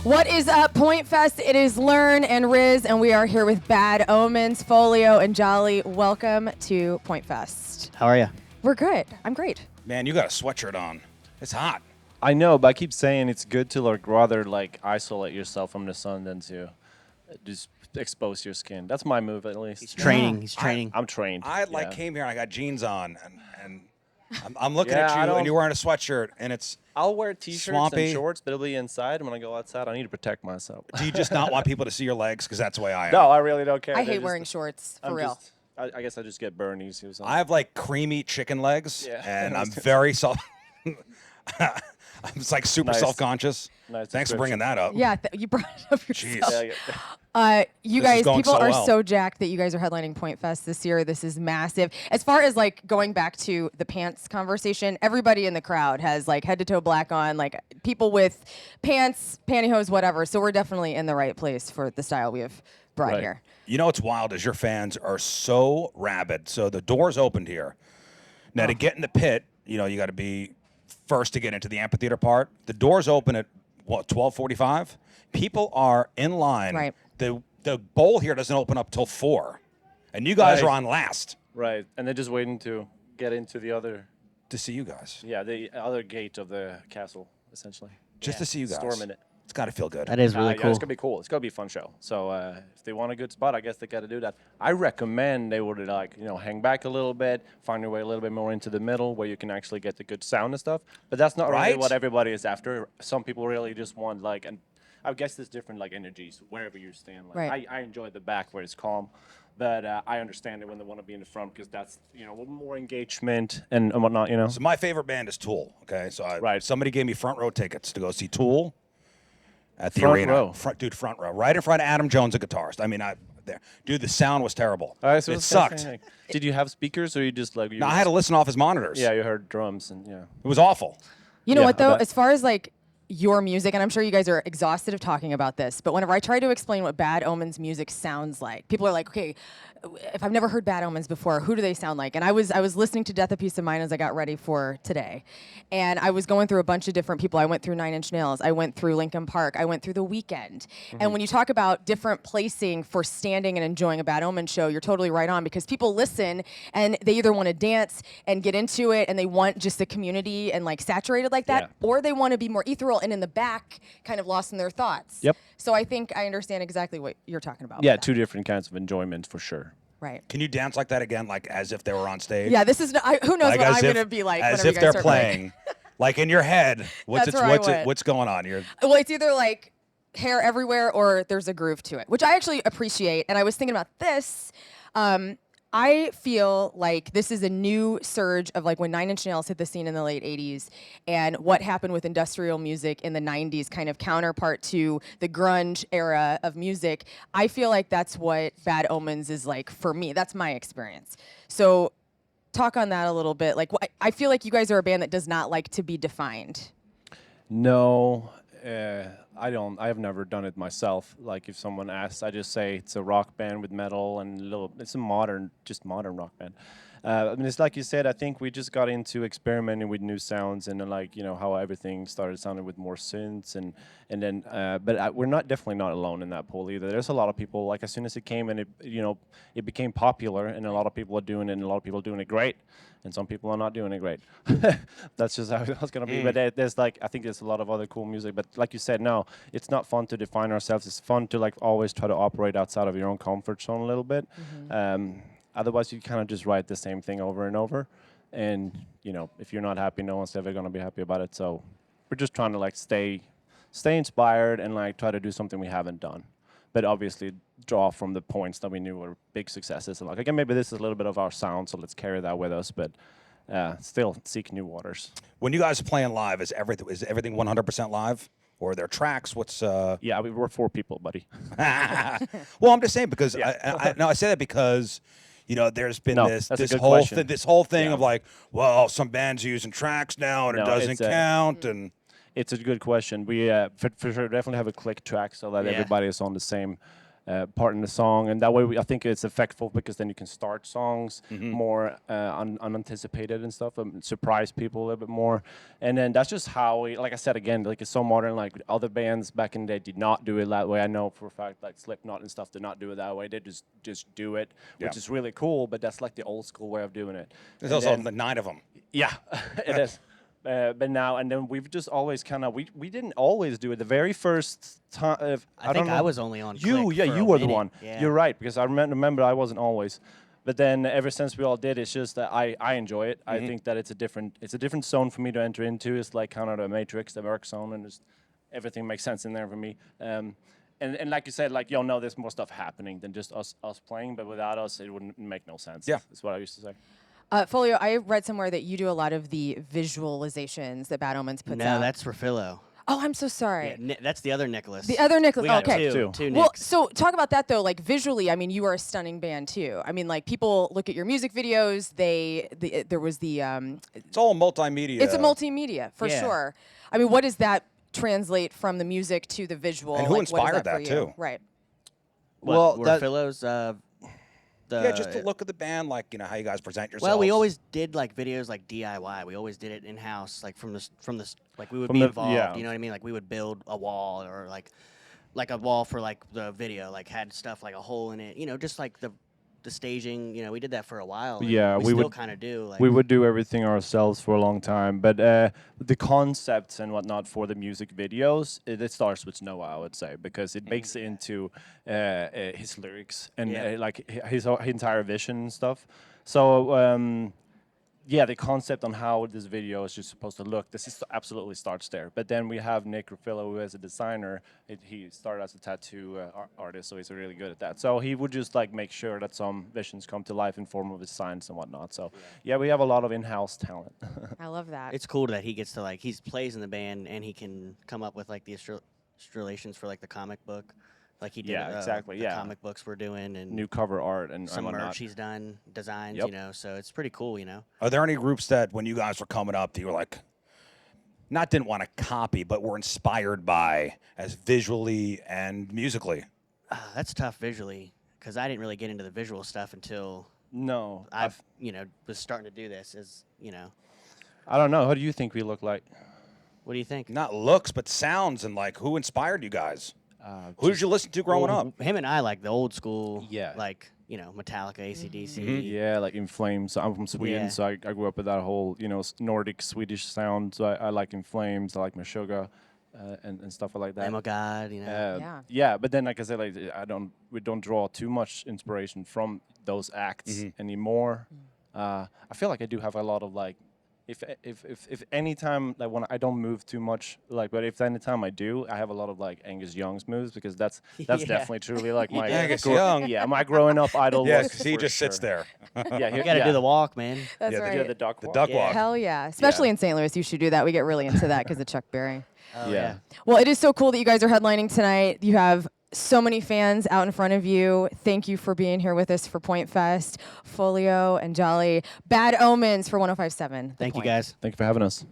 What is up, Pointfest? It is Learn and Riz, and we are here with Bad Omens, Folio, and Jolly. Welcome to Pointfest. How are you? We're good. I'm great. Man, you got a sweatshirt on. It's hot. I know, but I keep saying it's good to rather isolate yourself from the sun than to just expose your skin. That's my move, at least. He's training. He's training. I'm trained. I came here and I got jeans on, and I'm looking at you, and you're wearing a sweatshirt, and it's I'll wear t-shirts swampy. and shorts, but it'll be inside. When I go outside, I need to protect myself. Do you just not want people to see your legs? Because that's the way I am. No, I really don't care. I hate wearing shorts, for real. I guess I just get burned easy or something. I have creamy chicken legs, and I'm very I'm just super Nice. self-conscious. Nice Thanks for bringing that up. Yeah, you brought it up Jeez. yourself. You This is guys, going people so are well. so jacked that you guys are headlining Pointfest this year. This is massive. As far as going back to the pants conversation, everybody in the crowd has head to toe black on, people with pants, pantyhose, whatever. So we're definitely in the right place for the style we have brought Right. here. You know what's wild is your fans are so rabid. So the doors opened here. Now to get in the pit, you got to be first to get into the amphitheater part. The doors open at 12:45. People are in line. Right. The bowl here doesn't open up till 4, and you guys Right. are on last Right, and they're just waiting to get into the other, to see you guys. the other gate of the castle, essentially. Just to see you guys. Storming it. It's got to feel good. That is really Yeah, cool. it's gonna be cool. It's gonna be a fun show. So if they want a good spot, I guess they got to do that. I recommend they would hang back a little bit, find your way a little bit more into the middle where you can actually get the good sound and stuff. But that's not really Right? what everybody is after. Some people really just want and I guess there's different energies wherever you stand. Right. I enjoy the back where it's calm. But I understand it when they want to be in the front because that's more engagement and whatnot. So my favorite band is Tool. Okay, so Right. somebody gave me front row tickets to go see Tool at the Front arena. row. Front row, right in front of Adam Jones, a guitarist. I mean, dude, the sound was terrible. All right, so it it's kinda sucked. Did you have speakers or you just No, I had to listen off his monitors. Yeah, you heard drums and yeah. It was awful. You know Yeah, what, though? but- As far as your music, and I'm sure you guys are exhausted of talking about this, but whenever I try to explain what Bad Omens music sounds like, people are like, okay, if I've never heard Bad Omens before, who do they sound like? And I was listening to Death a Piece of Mind as I got ready for today. And I was going through a bunch of different people. I went through Nine Inch Nails. I went through Linkin Park. I went through The Weeknd. And when you talk about different placing for standing and enjoying a Bad Omens show, you're totally right on because people listen and they either want to dance and get into it and they want just the community and saturated like that, Yeah. or they want to be more ethereal and in the back kind of lost in their thoughts. Yep. So I think I understand exactly what you're talking about. Yeah, with that. two different kinds of enjoyment for sure. Right. Can you dance like that again, as if they were on stage? Yeah, this is who knows what as I'm if- going to be like as whenever if you guys they're start playing. In your head, That's where I went. what's going on? You're Well, it's either hair everywhere or there's a groove to it, which I actually appreciate. And I was thinking about this. I feel like this is a new surge of when Nine Inch Nails hit the scene in the late 80s and what happened with industrial music in the 90s, kind of counterpart to the grunge era of music. I feel like that's what Bad Omens is like for me. That's my experience. So talk on that a little bit. I feel like you guys are a band that does not like to be defined. No, I don't. I have never done it myself. If someone asks, I just say it's a rock band with metal and it's a modern rock band. It's like you said. I think we just got into experimenting with new sounds and how everything started sounding with more synths and then. But we're definitely not alone in that pool either. There's a lot of people. As soon as it came and it became popular and a lot of people are doing it and a lot of people are doing it great. And some people are not doing it great. That's just how it's going to be. But there's I think there's a lot of other cool music. But like you said, no, it's not fun to define ourselves. It's fun to always try to operate outside of your own comfort zone a little bit. Otherwise, you kind of just write the same thing over and over. And, if you're not happy, no one's ever going to be happy about it. So we're just trying to stay inspired and try to do something we haven't done. But obviously draw from the points that we knew were big successes. And again, maybe this is a little bit of our sound, so let's carry that with us. But still seek new waters. when you guys are playing live, is everything 100% live? Or are there tracks? What's Yeah, we're 4 people, buddy. Well, I'm just saying because I say that because there's been that's a this good whole question. this whole thing Yeah. of well, some bands are using tracks now and No, it doesn't it's count and It's a good question. We for sure definitely have a click track so that Yeah. everybody is on the same part in the song, and that way I think it's effective because then you can start songs more unanticipated and stuff, and surprise people a little bit more. And then that's just how we, like I said again, like it's so modern. Like other bands back in the day did not do it that way. I know for a fact, like Slipknot and stuff did not do it that way. They just do it, which is really cool. But that's like the old school way of doing it. There's also 9 of them. Yeah, it is. But now and then we've just always kind of we didn't always do it. The very first time I think I was only on you Click yeah for you a were the minute. one. Yeah. You're right, because I remember I wasn't always. But then ever since we all did, it's just that I enjoy it. I think that it's a different zone for me to enter into. It's like kind of the Matrix, the work zone, and just everything makes sense in there for me. And like you said, like there's more stuff happening than just us playing. But without us, it wouldn't make no sense. Yeah, that's what I used to say. Folio, I read somewhere that you do a lot of the visualizations that Bad Omens puts out. No, that's for Philo. Oh, I'm so sorry. Yeah, that's the other Nicholas. The other Nicholas. We got Okay. two Well, Nicks. so talk about that though. Like visually, I mean, you are a stunning band too. I mean, like people look at your music videos. There was the. It's all multimedia. It's a multimedia for Yeah. sure. I mean, what does that translate from the music to the visual? And who like, what is inspired that for that, you? too? Right. Well, that- Philo's. Yeah, just the look of the band, like how you guys present yourselves. Well, we always did like videos like DIY. We always did it in house, like from the like we would From be the- involved. yeah. You know what I mean? Like we would build a wall or like a wall for like the video, like had stuff like a hole in it. You know, just like the staging. You know, we did that for a while. and Yeah, we we still would- kind of do. Like, We would do everything ourselves for a long time, but the concepts and whatnot for the music videos, it starts with Noah, I would say, because it makes it into his lyrics and Yeah. like his entire vision and stuff. So yeah, the concept on how this video is just supposed to look, this is absolutely starts there. But then we have Nick Folio, who is a designer. He started as a tattoo artist, so he's really good at that. So he would just like make sure that some visions come to life in form of his signs and whatnot. So yeah, we have a lot of in-house talent. I love that. it's cool that he gets to like he plays in the band and he can come up with like the illustrations for like the comic book, like he did. Yeah, exactly, The yeah. comic books we're doing and New cover art and some whatnot. merch he's done, designs. Yep. You know, so it's pretty cool. You know. Are there any groups that, when you guys were coming up, that you were like, didn't want to copy, but were inspired by as visually and musically? That's tough visually because I didn't really get into the visual stuff until No, I've was starting to do this. I don't know. How do you think we look like? What do you think? Not looks, but sounds, and like who inspired you guys? Who did you listen to growing Well, up? Him and I like the old school. Yeah. Like Metallica, AC/DC. Yeah, like In Flames. I'm from Sweden, Yeah. so I grew up with that whole, Nordic Swedish sound. So I like In Flames. I like Meshuggah and stuff like that. Lamb of God. You know. Yeah. But then, like I said, like we don't draw too much inspiration from those acts anymore. I feel like I do have a lot of like, if any time like when I don't move too much, like, but if any time I do, I have a lot of like Angus Young's moves because that's Yeah. definitely truly like my Angus Young. Yeah, my growing up idol. Yeah, was 'cause he for just sits sure. there. Yeah, You got to do the walk, man. That's Yeah, right. Yeah, the duck The walk. duck Yeah. walk. Hell yeah. Especially in St. Louis, you should do that. We get really into that because of Chuck Berry. Oh, Yeah. Well, it is so cool that you guys are headlining tonight. You have so many fans out in front of you. Thank you for being here with us for Pointfest, Folio and Jolly. Bad Omens for 105.7. The Thank you, Point. guys. Thank you for having us.